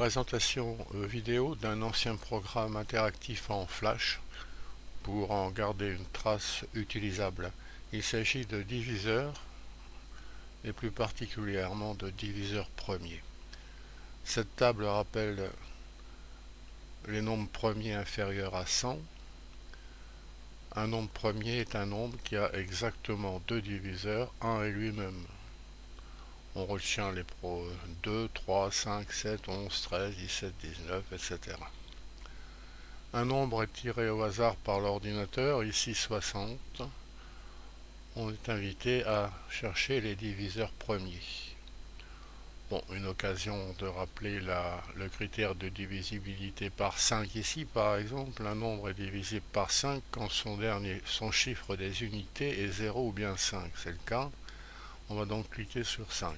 Présentation vidéo d'un ancien programme interactif en Flash pour en garder une trace utilisable. Il s'agit de diviseurs et plus particulièrement de diviseurs premiers. Cette table rappelle les nombres premiers inférieurs à 100. Un nombre premier est un nombre qui a exactement deux diviseurs, 1 et lui-même. On retient les 2, 3, 5, 7, 11, 13, 17, 19, etc. Un nombre est tiré au hasard par l'ordinateur, ici 60. On est invité à chercher les diviseurs premiers. Bon, une occasion de rappeler le critère de divisibilité par 5 ici, par exemple. Un nombre est divisible par 5 quand son chiffre des unités est 0 ou bien 5. C'est le cas. On va donc cliquer sur 5.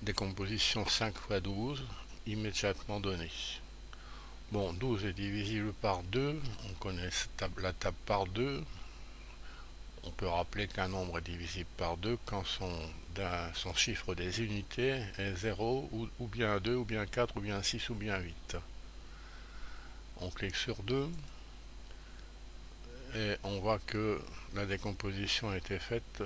Décomposition 5 fois 12, immédiatement donnée. Bon, 12 est divisible par 2, on connaît la table par 2. On peut rappeler qu'un nombre est divisible par 2 quand son chiffre des unités est 0, ou bien 2, ou bien 4, ou bien 6, ou bien 8. On clique sur 2, et on voit que la décomposition a été faite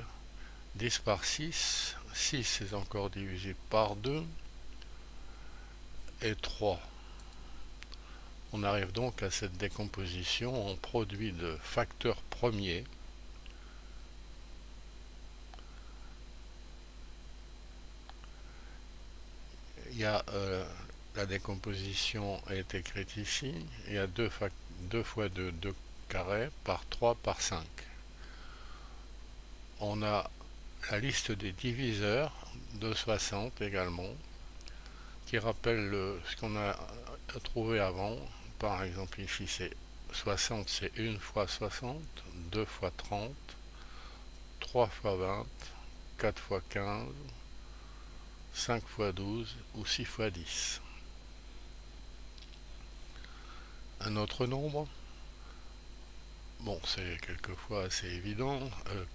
10 par 6. 6 est encore divisible par 2, et 3. On arrive donc à cette décomposition en produit de facteurs premiers. Il y a la décomposition est écrite ici. Il y a 2 fois 2, 2 carrés par 3 par 5. On a la liste des diviseurs de 60 également, qui rappelle ce qu'on a trouvé avant. Par exemple ici c'est 60, c'est 1 fois 60, 2 fois 30, 3 fois 20, 4 fois 15, 5 fois 12 ou 6 fois 10. Un autre nombre, bon c'est quelquefois assez évident,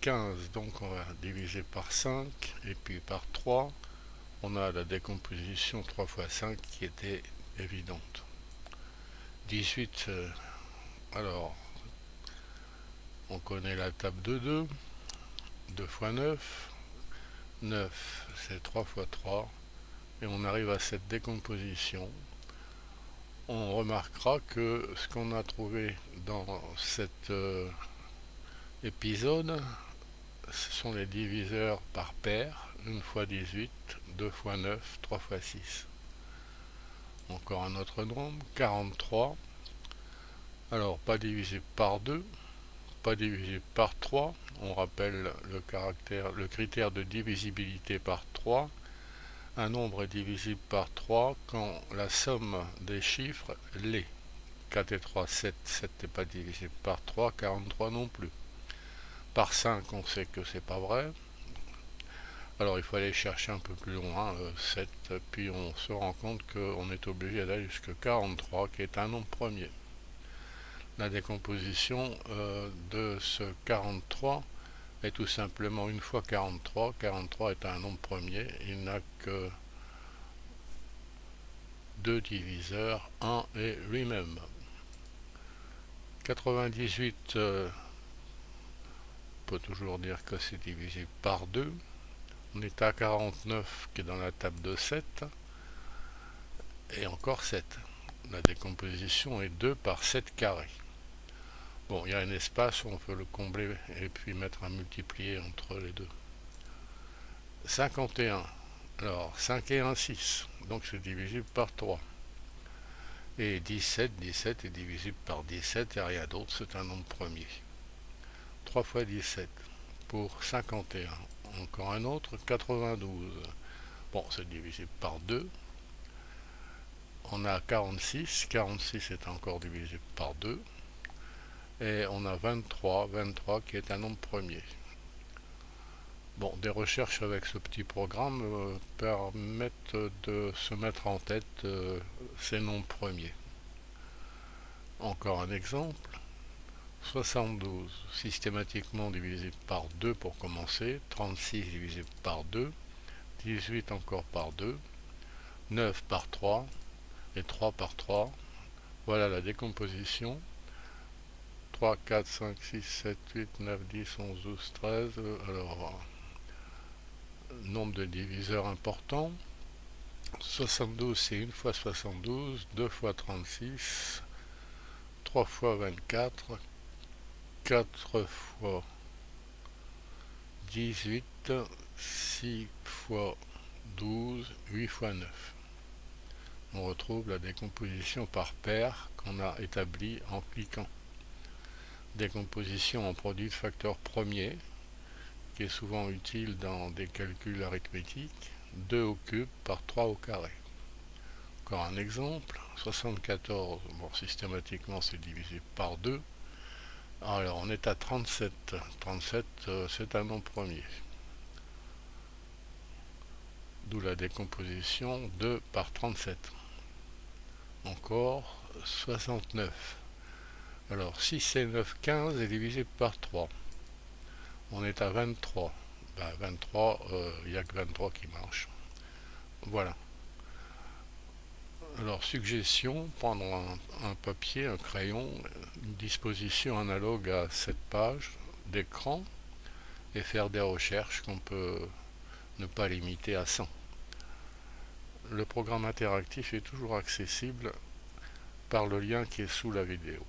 15, donc on va diviser par 5 et puis par 3. On a la décomposition 3 fois 5 qui était évidente. 18, alors on connaît la table de 2, 2 fois 9, 9 c'est 3 fois 3, et on arrive à cette décomposition. On remarquera que ce qu'on a trouvé dans cet épisode, ce sont les diviseurs par paire, 1 fois 18, 2 fois 9, 3 fois 6. Encore un autre nombre, 43. Alors, pas divisible par 2, pas divisible par 3. On rappelle le critère de divisibilité par 3. Un nombre est divisible par 3 quand la somme des chiffres l'est. 4 et 3, 7. 7 n'est pas divisible par 3, 43 non plus. Par 5, on sait que c'est pas vrai. Alors il faut aller chercher un peu plus loin, 7, puis on se rend compte qu'on est obligé d'aller jusqu'à 43, qui est un nombre premier. La décomposition de ce 43 est tout simplement 1 fois 43. 43 est un nombre premier, il n'a que deux diviseurs, 1 et lui-même. 98, on peut toujours dire que c'est divisible par 2. On est à 49 qui est dans la table de 7, et encore 7. La décomposition est 2 par 7 carrés. Bon, il y a un espace où on peut le combler et puis mettre un multiplié entre les deux. 51. Alors, 5 et 1, 6. Donc c'est divisible par 3. Et 17, 17 est divisible par 17 et rien d'autre, c'est un nombre premier. 3 fois 17 pour 51. Encore un autre, 92. Bon, c'est divisible par 2. On a 46. 46 est encore divisible par 2. Et on a 23. 23 qui est un nombre premier. Bon, des recherches avec ce petit programme permettent de se mettre en tête ces nombres premiers. Encore un exemple. 72, systématiquement divisible par 2 pour commencer. 36 divisible par 2. 18 encore par 2. 9 par 3 et 3 par 3. Voilà la décomposition. 3, 4, 5, 6, 7, 8, 9, 10, 11, 12, 13. Alors, nombre de diviseurs important. 72, c'est 1 fois 72, 2 fois 36, 3 fois 24, 4 fois 18, 6 fois 12, 8 fois 9. On retrouve la décomposition par paire qu'on a établie en cliquant. Décomposition en produit de facteurs premiers, qui est souvent utile dans des calculs arithmétiques. 2 au cube par 3 au carré. Encore un exemple, 74, bon, systématiquement c'est divisé par 2. Alors on est à 37. 37, c'est un nombre premier. D'où la décomposition 2 par 37. Encore 69. Alors 6 et 9, 15 est divisé par 3. On est à 23. 23, il n'y a que 23 qui marche. Voilà. Alors, suggestion, prendre un papier, un crayon, une disposition analogue à cette page d'écran et faire des recherches qu'on peut ne pas limiter à 100. Le programme interactif est toujours accessible par le lien qui est sous la vidéo.